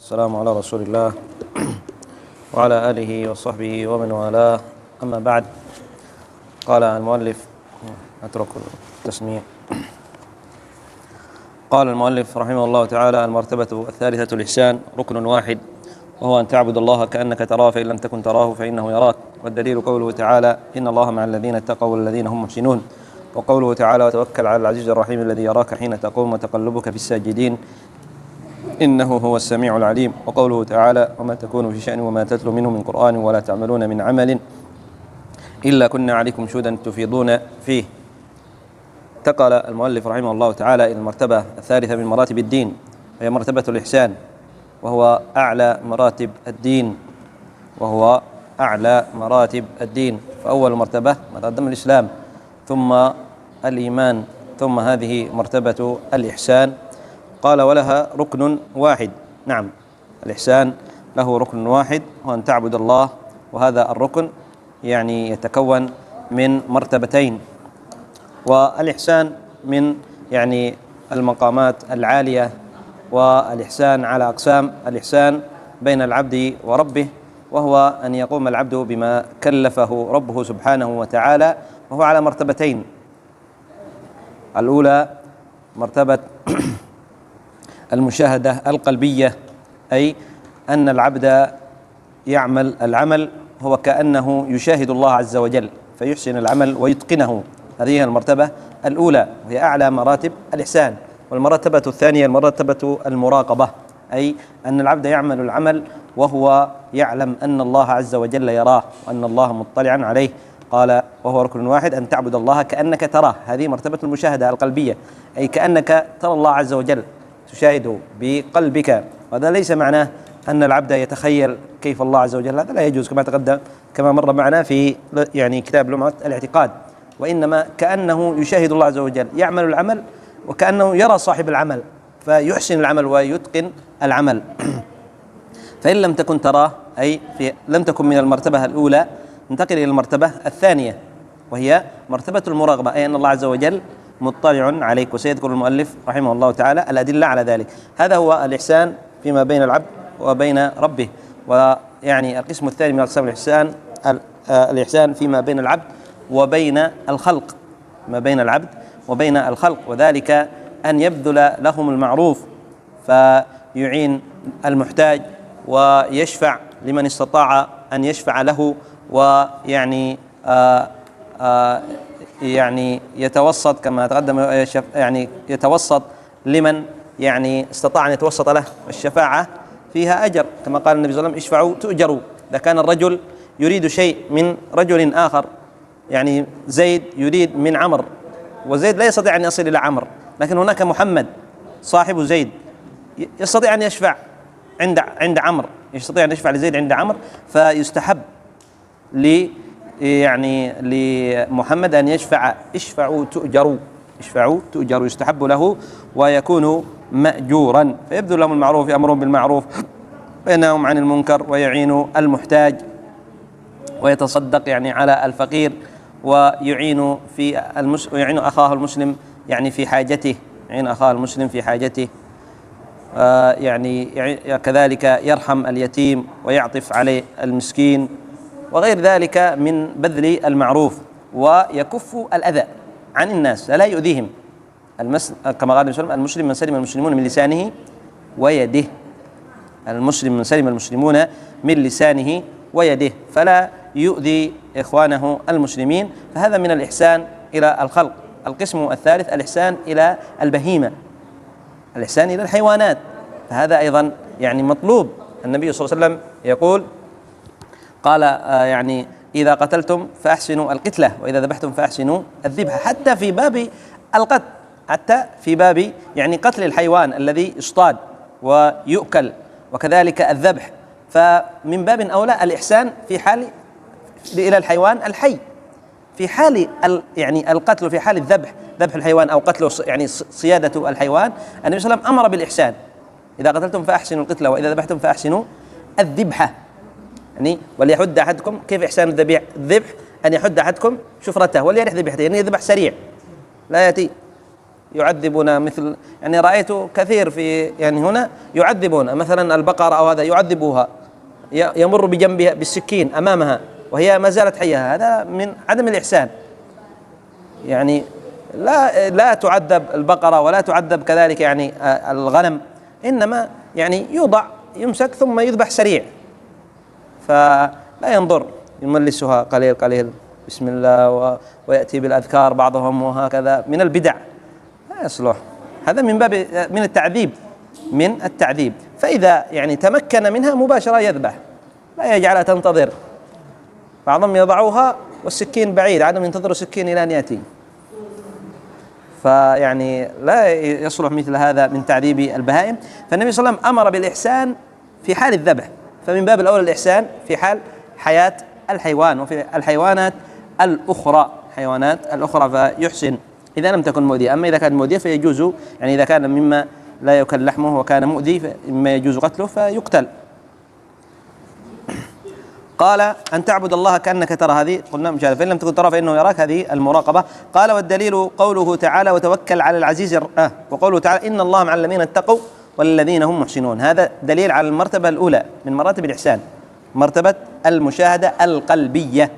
السلام على رسول الله وعلى آله وصحبه ومن والاه. أما بعد، قال المؤلف أترك التسمية. قال المؤلف رحمه الله تعالى: المرتبة الثالثة الإحسان، ركن واحد، وهو أن تعبد الله كأنك تراه فإن لم تكن تراه فإنه يراك. والدليل قوله تعالى: إن الله مع الذين اتقوا والذين هم محسنون. وقوله تعالى: وتوكل على العزيز الرحيم الذي يراك حين تقوم وتقلبك في الساجدين إنه هو السميع العليم. وقوله تعالى: وما تكون في شأن وما تتلو منه من قرآن ولا تعملون من عمل إلا كنا عليكم شهودا تفيضون فيه. انتقل المؤلف رحمه الله تعالى إلى المرتبة الثالثة من مراتب الدين، وهي مرتبة الإحسان، وهو أعلى مراتب الدين فأول مرتبة ما تقدم الإسلام، ثم الإيمان، ثم هذه مرتبة الإحسان. قال: ولها ركن واحد. نعم، الإحسان له ركن واحد، هو أن تعبد الله، وهذا الركن يتكون من مرتبتين. والإحسان من المقامات العالية، والإحسان على أقسام: الإحسان بين العبد وربه، وهو أن يقوم العبد بما كلفه ربه سبحانه وتعالى، وهو على مرتبتين. الأولى مرتبة المشاهدة القلبية، أي أن العبد يعمل العمل هو كأنه يشاهد الله عز وجل، فيحسن العمل ويتقنه. هذه هي المرتبة الأولى، وهي أعلى مراتب الإحسان. والمرتبة الثانية المرتبة المراقبة، أي أن العبد يعمل العمل وهو يعلم أن الله عز وجل يراه، وأن الله مطلعا عليه. قال: وهو ركن واحد، أن تعبد الله كأنك تراه. هذه مرتبة المشاهدة القلبية، أي كأنك ترى الله عز وجل، تشاهده بقلبك. وهذا ليس معناه أن العبد يتخيل كيف الله عز وجل، هذا لا يجوز، كما تقدم كما مر معنا في كتاب لمعة الاعتقاد. وإنما كأنه يشاهد الله عز وجل، يعمل العمل وكأنه يرى صاحب العمل، فيحسن العمل ويتقن العمل. فإن لم تكن تراه، أي لم تكن من المرتبة الأولى، ننتقل إلى المرتبة الثانية، وهي مرتبة المراقبة، أي أن الله عز وجل مطلع عليك. وسيذكر المؤلف رحمه الله تعالى الأدلة على ذلك. هذا هو الإحسان فيما بين العبد وبين ربه. القسم الثاني من أقسام الإحسان الإحسان فيما بين العبد وبين الخلق، ما بين العبد وبين الخلق، وذلك أن يبذل لهم المعروف، فيعين المحتاج ويشفع لمن استطاع أن يشفع له، يتوسط كما تقدم، يتوسط لمن استطاع أن يتوسط له. الشفاعة فيها أجر، كما قال النبي صلى الله عليه وسلم: اشفعوا تؤجروا. إذا كان الرجل يريد شيء من رجل آخر، زيد يريد من عمر، وزيد لا يستطيع أن يصل إلى عمر، لكن هناك محمد صاحب زيد يستطيع أن يشفع عند عمر، يستطيع أن يشفع لزيد عند عمر، فيستحب لمحمد أن يشفع: اشفعوا تؤجروا، يستحب له ويكون مأجورا. فيبذل لهم المعروف، يأمرهم بالمعروف وينهاهم عن المنكر، ويعين المحتاج، ويتصدق على الفقير، ويعين أخاه المسلم في حاجته، كذلك يرحم اليتيم ويعطف عليه المسكين، وغير ذلك من بذل المعروف، ويكف الأذى عن الناس، لا يؤذيهم. كما قال النبي صلى الله عليه وسلم: المسلم من سلم المسلمون من لسانه ويده. المسلم من سلم المسلمون من لسانه ويده، فلا يؤذي إخوانه المسلمين. فهذا من الإحسان إلى الخلق. القسم الثالث الإحسان إلى البهيمة، الإحسان إلى الحيوانات، فهذا أيضا مطلوب. النبي صلى الله عليه وسلم يقول: قال إذا قتلتم فأحسنوا القتلة، وإذا ذبحتم فأحسنوا الذبح. حتى في باب القتل، قتل الحيوان الذي يصطاد ويؤكل، وكذلك الذبح. فمن باب أولى الإحسان في حال إلى الحيوان الحي، في حال القتل، في حال ذبح الحيوان أو قتله، صيادة الحيوان. النبي صلى الله عليه وسلم أمر بالإحسان: إذا قتلتم فأحسنوا القتلة، وإذا ذبحتم فأحسنوا الذبحة. وليحد أحدكم، كيف إحسان الذبح؟ أن يحد أحدكم شفرته وليرح ذبيحته، يذبح سريع، لا يأتي يعذبون مثل يعني رأيت كثير في يعني هنا يعذبون مثلا البقرة أو هذا يعذبوها، يمر بجنبها بالسكين أمامها وهي ما زالت حية. هذا من عدم الإحسان. يعني لا تعذب البقرة ولا تعذب كذلك يعني الغنم، إنما يعني يمسك ثم يذبح سريع، فلا ينظر يملسها قليل قليل بسم الله ويأتي بالأذكار بعضهم وهكذا من البدع، لا يصلح. هذا من باب من التعذيب. فإذا يعني تمكن منها مباشرة يذبح، لا يجعلها تنتظر. بعضهم يضعوها والسكين بعيد، عدم ينتظر السكين إلى أن يأتي. فيعني لا يصلح مثل هذا من تعذيب البهائم. فالنبي صلى الله عليه وسلم أمر بالإحسان في حال الذبح، فمن باب الأولى الإحسان في حال حياة الحيوان وفي الحيوانات الأخرى فيحسن إذا لم تكن مؤذية. أما إذا كانت مؤذية فيجوز، يعني إذا كان مما لا يؤكل لحمه وكان مؤذي مما يجوز قتله فيقتل. قال أن تعبد الله كأنك ترى، هذه قلنا مش عارف، فإن لم تكن ترى فإنه يراك، هذه المراقبة. قال والدليل قوله تعالى وتوكل على العزيز وقوله تعالى إن الله مع الذين اتقوا والذين هم محسنون. هذا دليل على المرتبة الأولى من مراتب الإحسان، مرتبة المشاهدة القلبية.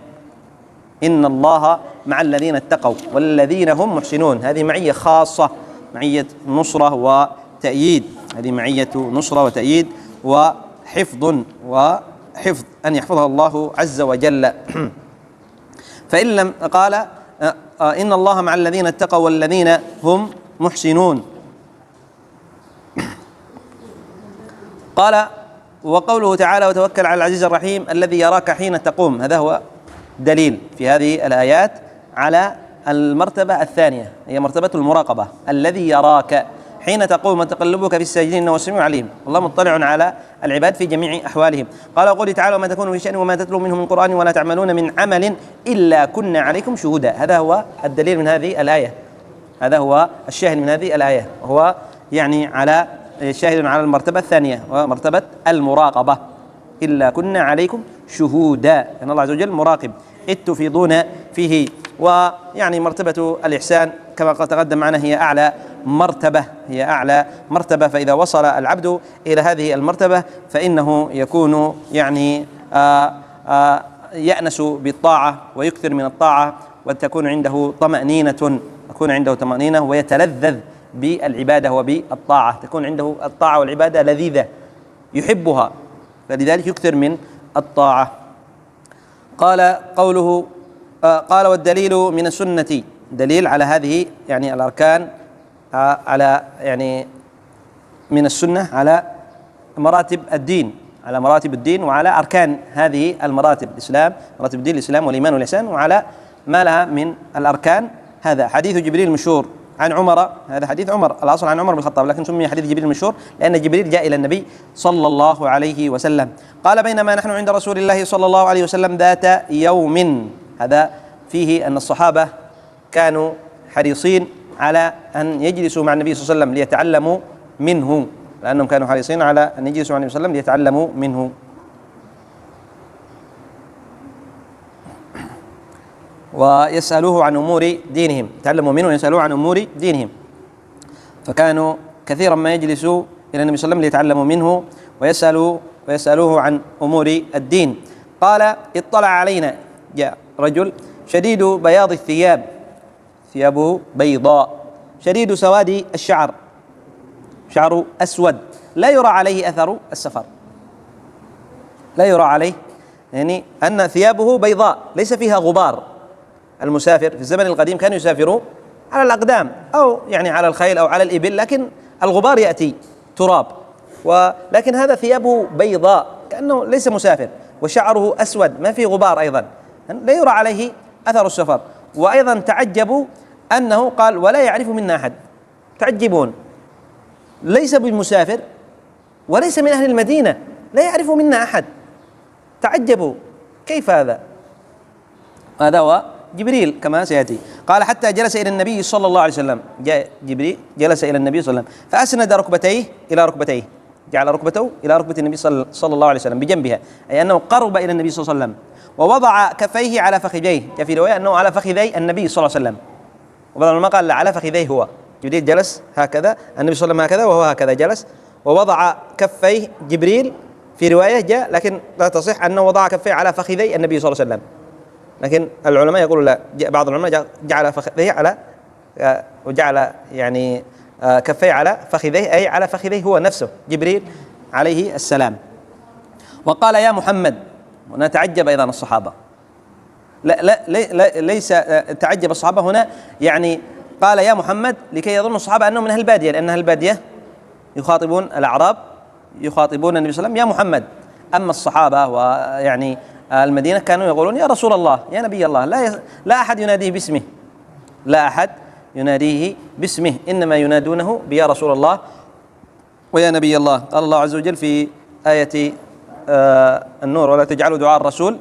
إن الله مع الذين اتقوا والذين هم محسنون، هذه معية خاصة، معية نصرة وتأييد، هذه معية نصرة وتأييد وحفظ أن يحفظها الله عز وجل. فإن لم قال إن الله مع الذين اتقوا والذين هم محسنون. قال وقوله تعالى وتوكل على العزيز الرحيم الذي يراك حين تقوم، هذا هو دليل في هذه الآيات على المرتبة الثانية، هي مرتبة المراقبة. الذي يراك حين تقوم وتقلبك في الساجدين إنه سميع عليم، الله مطلع على العباد في جميع أحوالهم. قال وقوله تعالى وما تكون في شأن وما تتلو منه من قرآن ولا تعملون من عمل إلا كنا عليكم شهودا. هذا هو الدليل من هذه الآية، هذا هو الشاهد من هذه الآية، وهو يعني على شاهد على المرتبة الثانية ومرتبة المراقبة. إلا كنا عليكم شهودا، أن الله عز وجل مراقب إذ تفيضون فيه. ويعني مرتبة الإحسان كما قد تقدم معنا هي أعلى مرتبة، فإذا وصل العبد إلى هذه المرتبة فإنه يكون يعني يأنس بالطاعة ويكثر من الطاعة، وتكون عنده طمأنينة ويتلذذ بالعبادة وبالطاعة، تكون عنده الطاعة والعبادة لذيذة يحبها، فلذلك يكثر من الطاعة. قال قوله قال والدليل من السنة، دليل على هذه يعني الأركان، على يعني من السنة على مراتب الدين وعلى أركان هذه المراتب، الإسلام، مراتب الدين الإسلام والإيمان والإحسان، وعلى ما لها من الأركان. هذا حديث جبريل المشهور عن عمر، هذا حديث عمر، الأصل عن عمر بن الخطاب، لكن سمي حديث جبريل المشهور لأن جبريل جاء إلى النبي صلى الله عليه وسلم. قال بينما نحن عند رسول الله صلى الله عليه وسلم ذات يوم، هذا فيه أن الصحابة كانوا حريصين على أن يجلسوا مع النبي صلى الله عليه وسلم ليتعلموا منه، لأنهم كانوا حريصين على أن يجلسوا مع النبي صلى الله عليه وسلم ليتعلموا منه. ويسألوه عن أمور دينهم، تعلموا منه ويسألوه عن أمور دينهم، فكانوا كثيرا ما يجلسوا إلى النبي صلى الله عليه وسلم ليتعلموا منه ويسألوه عن أمور الدين. قال اطلع علينا جاء رجل شديد بياض الثياب، ثيابه بيضاء، شديد سواد الشعر، شعره أسود، لا يرى عليه أثر السفر، لا يرى عليه، يعني أن ثيابه بيضاء ليس فيها غبار. المسافر في الزمن القديم كانوا يسافروا على الأقدام أو يعني على الخيل أو على الإبل، لكن الغبار يأتي تراب، ولكن هذا ثيابه بيضاء كأنه ليس مسافر، وشعره أسود ما فيه غبار أيضا، لا يرى عليه أثر السفر. وأيضا تعجبوا أنه قال ولا يعرف منا أحد، تعجبون، ليس بالمسافر وليس من أهل المدينة، لا يعرف منا أحد، تعجبوا كيف هذا؟ هذا هو جبريل كما سيأتي. قال حتى جلس إلى النبي صلى الله عليه وسلم، جاء جبريل جلس إلى النبي صلى الله عليه وسلم فأسند ركبتيه إلى ركبتيه، جعل ركبته إلى ركبة النبي صلى الله عليه وسلم بجنبها، أي أنه قرب إلى النبي صلى الله عليه وسلم، ووضع كفيه على فخذيه، في رواية أنه على فخذي النبي صلى الله عليه وسلم، وبعض ما قال على فخذيه هو، جبريل جلس هكذا، النبي صلى الله عليه وسلم هكذا وهو هكذا جلس، ووضع كفيه جبريل في رواية جاء، لكن لا تصح أنه وضع كفيه على فخذي النبي صلى الله عليه وسلم، لكن العلماء يقولون لا، بعض العلماء جعل فخذيه على وجعل يعني كفيه على فخذيه، أي على فخذيه هو نفسه جبريل عليه السلام. وقال يا محمد، ونتعجب أيضا الصحابة، لا ليس تعجب الصحابة هنا، يعني قال يا محمد لكي يظن الصحابة أنه من أهل البادية، لأن أهل البادية يخاطبون الأعراب، يخاطبون النبي صلى الله عليه وسلم يا محمد. أما الصحابة ويعني المدينة كانوا يقولون يا رسول الله، يا نبي الله، لا أحد يناديه باسمه، لا أحد يناديه باسمه، إنما ينادونه بيا رسول الله ويا نبي الله. قال الله عز وجل في آية النور ولا تجعلوا دعاء الرسول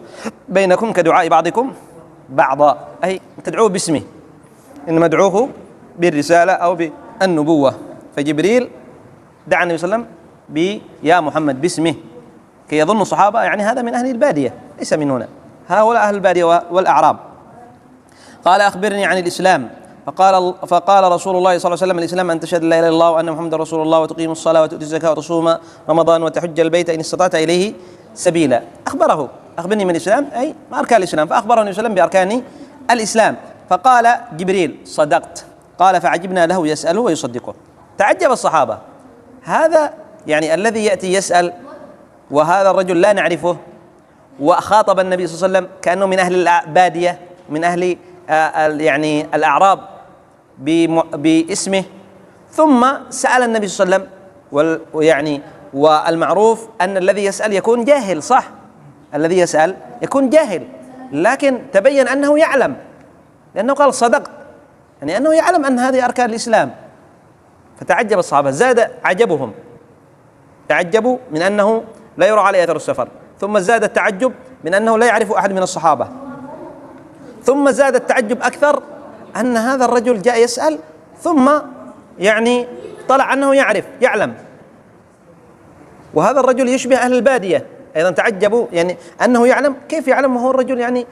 بينكم كدعاء بعضكم بعضا، أي تدعوه باسمه، إنما ادعوه بالرسالة أو بالنبوة. فجبريل دعا النبي صلى الله عليه وسلم بيا محمد باسمه كي يظن الصحابة يعني هذا من أهل البادية ليس من هنا، هؤلاء أهل البادية والأعراب. قال أخبرني عن الإسلام، فقال رسول الله صلى الله عليه وسلم الإسلام أن تشهد لا إله إلا الله وأن محمدا رسول الله وتقيم الصلاة وتؤتي الزكاة وتصوم رمضان وتحج البيت إن استطعت إليه سبيلا. أخبره أخبرني من الإسلام، أي ما أركان الإسلام، فأخبره النبي صلى الله عليه وسلم بأركان الإسلام. فقال جبريل صدقت. قال فعجبنا له يسأله ويصدقه. تعجب الصحابة، هذا يعني الذي يأتي يسأل وهذا الرجل لا نعرفه، وخاطب النبي صلى الله عليه وسلم كأنه من أهل البادية، من أهل يعني الأعراب باسمه، ثم سأل النبي صلى الله عليه وسلم، ويعني والمعروف أن الذي يسأل يكون جاهل، صح؟ الذي يسأل يكون جاهل، لكن تبين أنه يعلم، لأنه قال صدقت، يعني أنه يعلم أن هذه أركان الإسلام. فتعجب الصحابة، زاد عجبهم، تعجبوا من أنه لا يرى عليه أثر السفر، ثم زاد التعجب من أنه لا يعرف أحد من الصحابة، ثم زاد التعجب أكثر أن هذا الرجل جاء يسأل ثم يعني طلع أنه يعلم، وهذا الرجل يشبه أهل البادية أيضا. تعجبوا يعني أنه يعلم، كيف يعلم وهو الرجل يعني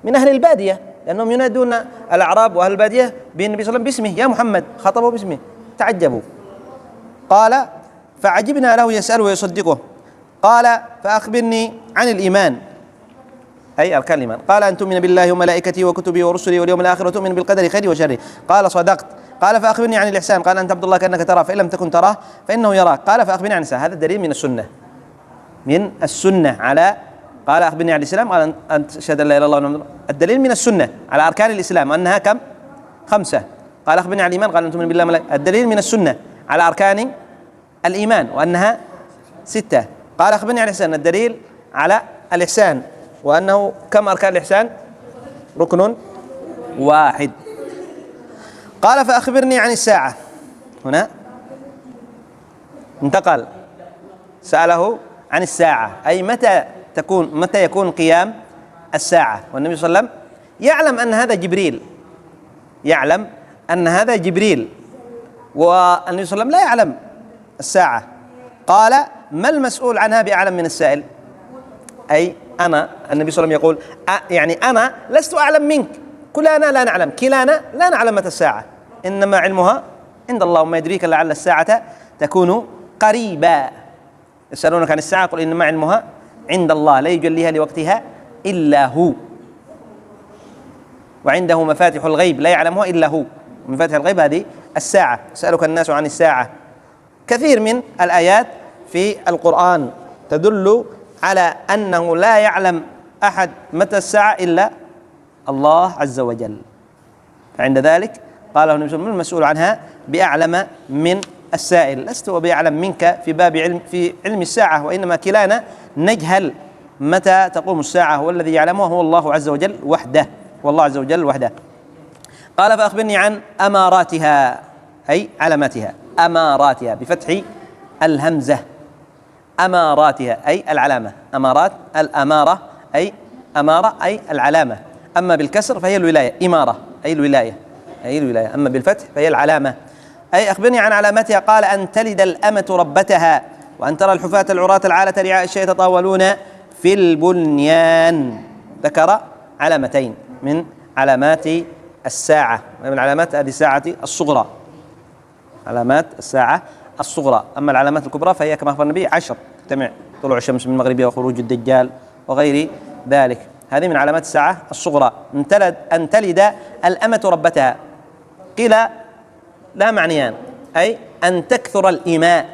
من أهل البادية، لأنهم ينادون الأعراب وأهل البادية بالنبي صلى الله عليه وسلم باسمه، يا محمد، خاطبه باسمه، تعجبوا. قال فعجبنا له يسأله ويصدقه. قال فأخبرني عن الإيمان، أي أركان الإيمان. قال أن تؤمن بالله وملائكته وكتبه ورسله واليوم الآخر وتؤمن بالقدر خيره وشره. قال صدقت. قال فأخبرني عن الإحسان. قال أن تعبد الله كأنك تراه فإن لم تكن تراه فإنه يراك. قال فأخبرني عن الإحسان. هذا دليل من السنة، من السنة على، قال أخبرني عن الإسلام، قال أن تشهد أن لا إله إلا الله، الدليل من السنة على أركان الإسلام أنها كم؟ 5. قال أخبرني عن الإيمان، قال أن تؤمن بالله وملائكته، الدليل من السنة على أركان الإيمان وأنها 6. قال أخبرني عن الإحسان، الدليل على الإحسان وأنه كم أركان الإحسان؟ ركن واحد. قال فأخبرني عن الساعة. هنا انتقل، سأله عن الساعة، أي متى يكون قيام الساعة، والنبي صلى الله عليه وسلم يعلم أن هذا جبريل، يعلم أن هذا جبريل، والنبي صلى الله عليه وسلم لا يعلم الساعة. قال ما المسؤول عنها بأعلم من السائل، أي أنا، النبي صلى الله عليه وسلم يقول يعني أنا لست أعلم منك، كلنا لا نعلم، كلانا لا نعلم متى الساعة، إنما علمها عند الله، وما يدريك لعل الساعة تكون قريبا. يسألونك عن الساعة قل إنما علمها عند الله لا يجليها لوقتها إلا هو، وعنده مفاتح الغيب لا يعلمها إلا هو، مفاتح الغيب هذه الساعة. يسألك الناس عن الساعة، كثير من الآيات في القرآن تدل على أنه لا يعلم أحد متى الساعة إلا الله عز وجل. فعند ذلك قال له النبي صلى الله عليه وسلم المسؤول عنها بأعلم من السائل، لست بأعلم منك في باب علم الساعة، وإنما كلانا نجهل متى تقوم الساعة، والذي يعلمها هو الله عز وجل وحده، والله عز وجل وحده. قال فأخبرني عن أماراتها، أي علاماتها، أماراتها بفتح الهمزة، أماراتها أي العلامة، أمارات الأمارة أي أمارة أي العلامة، أما بالكسر فهي الولاية، إمارة أي الولاية، أي الولاية، أما بالفتح فهي العلامة. أي أخبرني عن علاماتها. قال أن تلد الأمة ربتها، وأن ترى الحفاة العراة العالة رعاء الشاة يتطاولون في البنيان. ذكر علامتين من علامات الساعة، من علامات هذه الساعة الصغرى. علامات الساعة الصغرى. أما العلامات الكبرى فهي كما أخبر النبي 10 تجتمع طلوع الشمس من مغربها وخروج الدجال وغير ذلك. هذه من علامات الساعة الصغرى. أن تلد الأمة ربتها، قيل لا معنيان، أي أن تكثر الإيماء،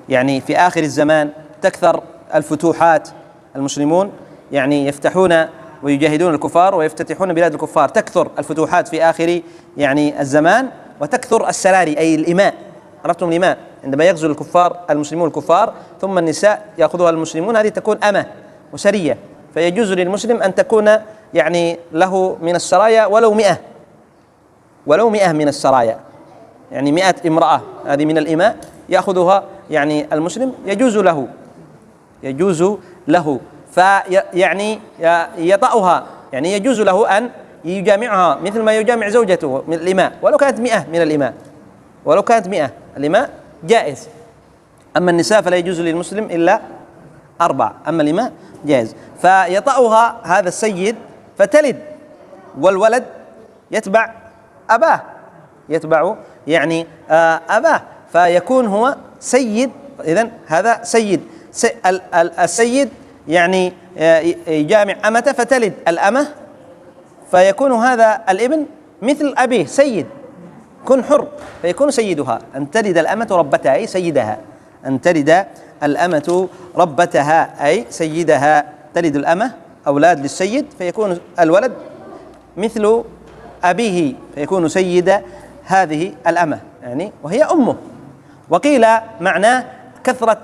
يعني في آخر الزمان تكثر الفتوحات، المسلمون يعني يفتحون ويجاهدون الكفار ويفتتحون بلاد الكفار، تكثر الفتوحات في آخر يعني الزمان، وتكثر السراري أي الإماء. عرفتم الإماء؟ عندما يغزو الكفار المسلمون الكفار ثم النساء يأخذها المسلمون، هذه تكون أمة وسرية، فيجوز للمسلم أن تكون يعني له من السرايا ولو 100 من السرايا، يعني 100 امرأة، هذه من الإماء يأخذها يعني المسلم، يجوز له فيعني يطأها، يعني يجوز له أن يجامعها مثل ما يجامع زوجته من الإماء، ولو كانت 100 من الإماء، ولو كانت 100 الإماء جائز. أما النساء فلا يجوز للمسلم إلا 4، أما الإماء جائز. فيطأها هذا السيد فتلد، والولد يتبع أباه، يعني أباه، فيكون هو سيد. إذن هذا سيد، السيد يعني يجامع أمته فتلد الأمة، فيكون هذا الابن مثل أبيه سيد، كن حر، فيكون سيدها. أن تلد الأمة ربتها أي سيدها، أن تلد الأمة ربتها أي سيدها، تلد الأمة أولاد للسيد، فيكون الولد مثل أبيه، فيكون سيد هذه الأمة يعني وهي أمه. وقيل معناه كثرة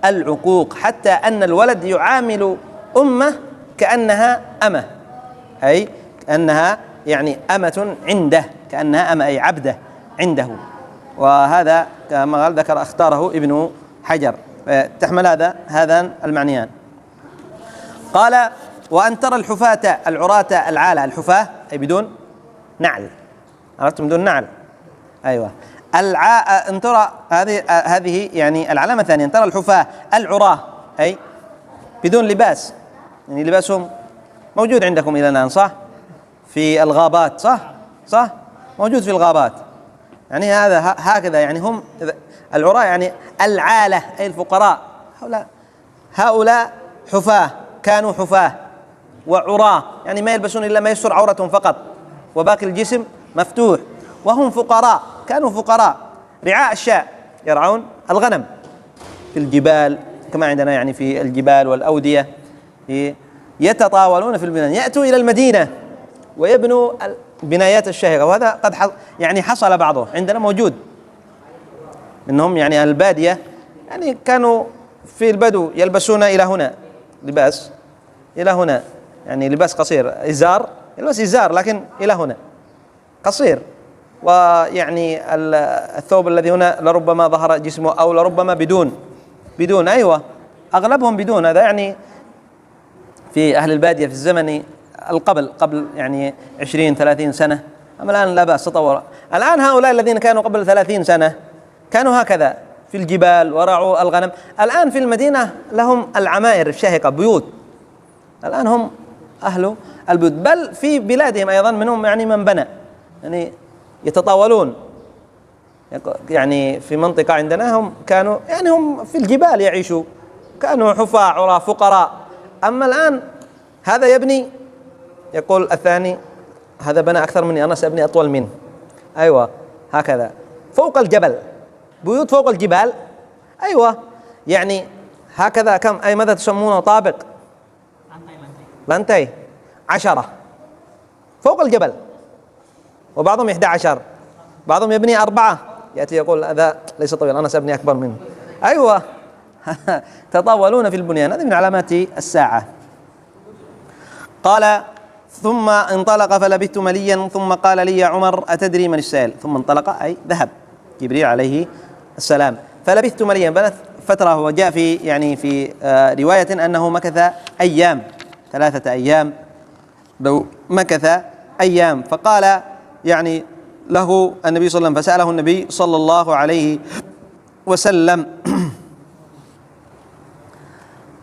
العقوق، حتى أن الولد يعامل أمه كأنها أمة، أي كأنها يعني أمة عنده، كأنها أمة أي عبده عنده. وهذا كما قال ذكر اختاره ابن حجر، تحمل هذان المعنيان. قال: وأن ترى الحفاة العراة العالة، الحفاة أي بدون نعل، عرفتم؟ بدون نعل، أيوة. أن ترى هذه يعني العلامة الثانية، أن ترى الحفاة العراة أي بدون لباس، يعني لباسهم موجود عندكم إلى الآن، صح؟ في الغابات، صح؟ موجود في الغابات، يعني هذا هكذا، يعني هم العراة يعني العالة أي الفقراء. هؤلاء حفاة، كانوا حفاة وعراة، يعني ما يلبسون إلا ما يستر عورتهم فقط، وباقي الجسم مفتوح، وهم فقراء، كانوا فقراء، رعاء الشاء، يرعون الغنم في الجبال كما عندنا، يعني في الجبال والأودية، يتطاولون في البنيان، يأتوا إلى المدينة ويبنوا البنايات الشاهرة. وهذا قد يعني حصل بعضه عندنا موجود، إنهم يعني البادية يعني كانوا في البدو يلبسون إلى هنا لباس، إلى هنا يعني لباس قصير، إزار، يلبس إزار لكن إلى هنا قصير، ويعني الثوب الذي هنا لربما ظهر جسمه أو لربما بدون أيوة، أغلبهم بدون. هذا يعني في أهل البادية في الزمن قبل يعني 20-30 سنة. أما الآن لا بأس، تطور. الآن هؤلاء الذين كانوا قبل 30 سنة كانوا هكذا في الجبال ورعوا الغنم. الآن في المدينة لهم العمائر الشاهقة، بيوت، الآن هم أهل البيوت. بل في بلادهم أيضا منهم يعني من بنى، يعني يتطاولون، يعني في منطقة عندنا هم كانوا يعني هم في الجبال يعيشوا، كانوا حفاة عراة فقراء. أما الآن هذا يبني، يقول الثاني هذا بنى أكثر مني، أنا سأبني أطول منه، أيوة هكذا، فوق الجبل، بيوت فوق الجبال، أيوة يعني هكذا. كم أي ماذا تسمونه؟ طابق، لانتي 10 فوق الجبل، وبعضهم 11، بعضهم يبني 4، يأتي يقول هذا ليس طويل، أنا سأبني أكبر منه، أيوة تطاولون في البنيان. هذه من علامات الساعة. قال: ثم انطلق فلبثت مليا ثم قال لي يا عمر أتدري من السائل؟ ثم انطلق أي ذهب جبريل عليه السلام، فلبثت مليا، بلث فترة. وجاء في يعني في رواية أنه مكث أيام، 3 أيام، لو مكث أيام. فقال يعني له النبي صلى الله عليه وسلم، فسأله النبي صلى الله عليه وسلم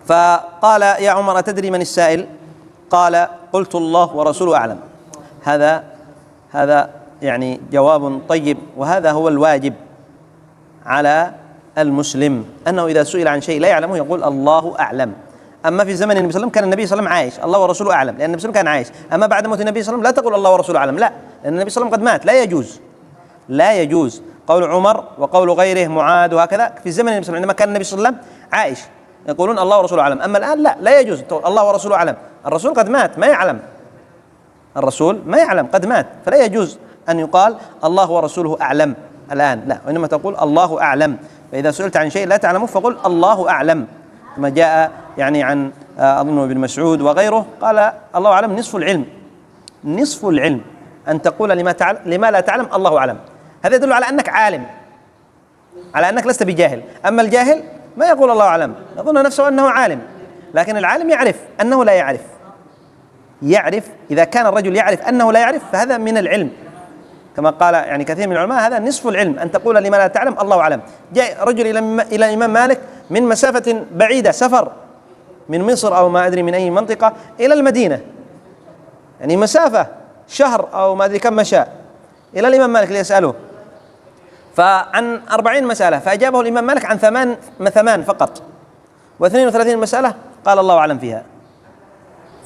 فقال يا عمر أتدري من السائل؟ قال: قلت الله ورسوله أعلم. هذا يعني جواب طيب، وهذا هو الواجب على المسلم، أنه إذا سئل عن شيء لا يعلمه يقول الله أعلم. أما في زمن النبي صلى الله عليه وسلم كان النبي صلى الله عليه وسلم عايش، الله ورسوله أعلم، لأن النبي صلى الله عليه وسلم كان عايش. أما بعد موت النبي صلى الله عليه وسلم لا تقول الله ورسوله أعلم، لا، لأن النبي صلى الله عليه وسلم قد مات، لا يجوز، لا يجوز. قول عمر وقول غيره معاذ وهكذا في زمن النبي صلى الله عليه وسلم عندما كان النبي صلى الله عليه وسلم عايش يقولون الله ورسوله أعلم. أما الآن لا، لا يجوز الله ورسوله أعلم، الرسول قد مات ما يعلم، الرسول ما يعلم قد مات، فلا يجوز أن يقال الله ورسوله أعلم الآن، لا، وإنما تقول الله أعلم. فإذا سئلت عن شيء لا تعلمه فقل الله أعلم، كما جاء يعني عن أظن ابن مسعود وغيره قال الله أعلم نصف العلم، نصف العلم أن تقول لما لا تعلم الله أعلم. هذا يدل على أنك عالم، على أنك لست بجاهل. أما الجاهل ما يقول الله أعلم، يظن نفسه أنه عالم، لكن العالم يعرف أنه لا يعرف، يعرف. إذا كان الرجل يعرف أنه لا يعرف فهذا من العلم، كما قال يعني كثير من العلماء هذا نصف العلم، أن تقول لما لا تعلم الله أعلم. جاء رجل إلى الإمام مالك من مسافة بعيدة، سفر من مصر أو ما أدري من أي منطقة إلى المدينة، يعني مسافة شهر أو ما أدري كم مشى إلى الإمام مالك ليسأله، فعن 40 مسألة فأجابه الإمام مالك عن 8 فقط، و32 مسألة قال الله أعلم فيها.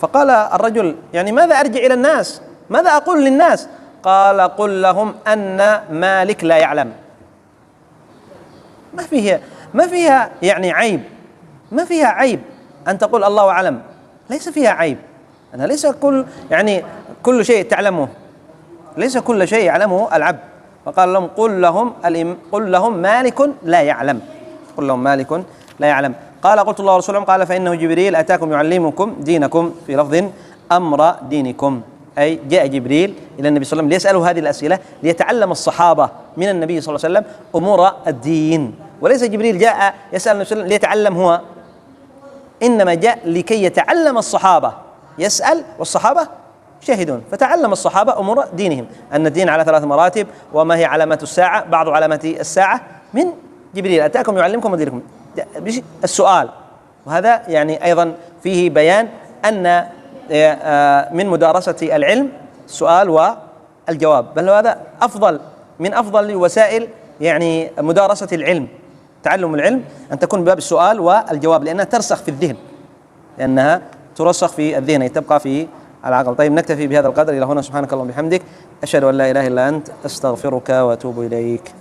فقال الرجل يعني ماذا أرجع إلى الناس، ماذا أقول للناس؟ قال قل لهم أن مالك لا يعلم. ما فيها يعني عيب، ما فيها عيب أن تقول الله أعلم، ليس فيها عيب. أنا ليس كل شيء تعلمه، ليس كل شيء يعلمه العبد. فقال لهم قل لهم مالك لا يعلم، قل لهم مالك لا يعلم. قال قلت الله ورسوله، قال فإنه جبريل أتاكم يعلمكم دينكم، في لفظ أمر دينكم، أي جاء جبريل إلى النبي صلى الله عليه وسلم ليسأله هذه الأسئلة ليتعلم الصحابة من النبي صلى الله عليه وسلم أمور الدين، وليس جبريل جاء يسأل النبي صلى الله عليه وسلم ليتعلم هو، إنما جاء لكي يتعلم الصحابة، يسأل والصحابة شاهدون، فتعلم الصحابة أمور دينهم، أن الدين على 3 مراتب، وما هي علامات الساعة، بعض علامات الساعة من جبريل أتاكم يعلمكم دينكم، السؤال. وهذا يعني أيضا فيه بيان أن من مدارسة العلم السؤال والجواب، بل هذا أفضل من أفضل وسائل يعني مدارسة العلم، تعلم العلم أن تكون باب السؤال والجواب، لأنها ترسخ في الذهن، لأنها ترسخ في الذهن، تبقى في العقل. طيب نكتفي بهذا القدر إلى هنا، سبحانك اللهم وبحمدك، أشهد أن لا إله إلا أنت، أستغفرك وأتوب إليك.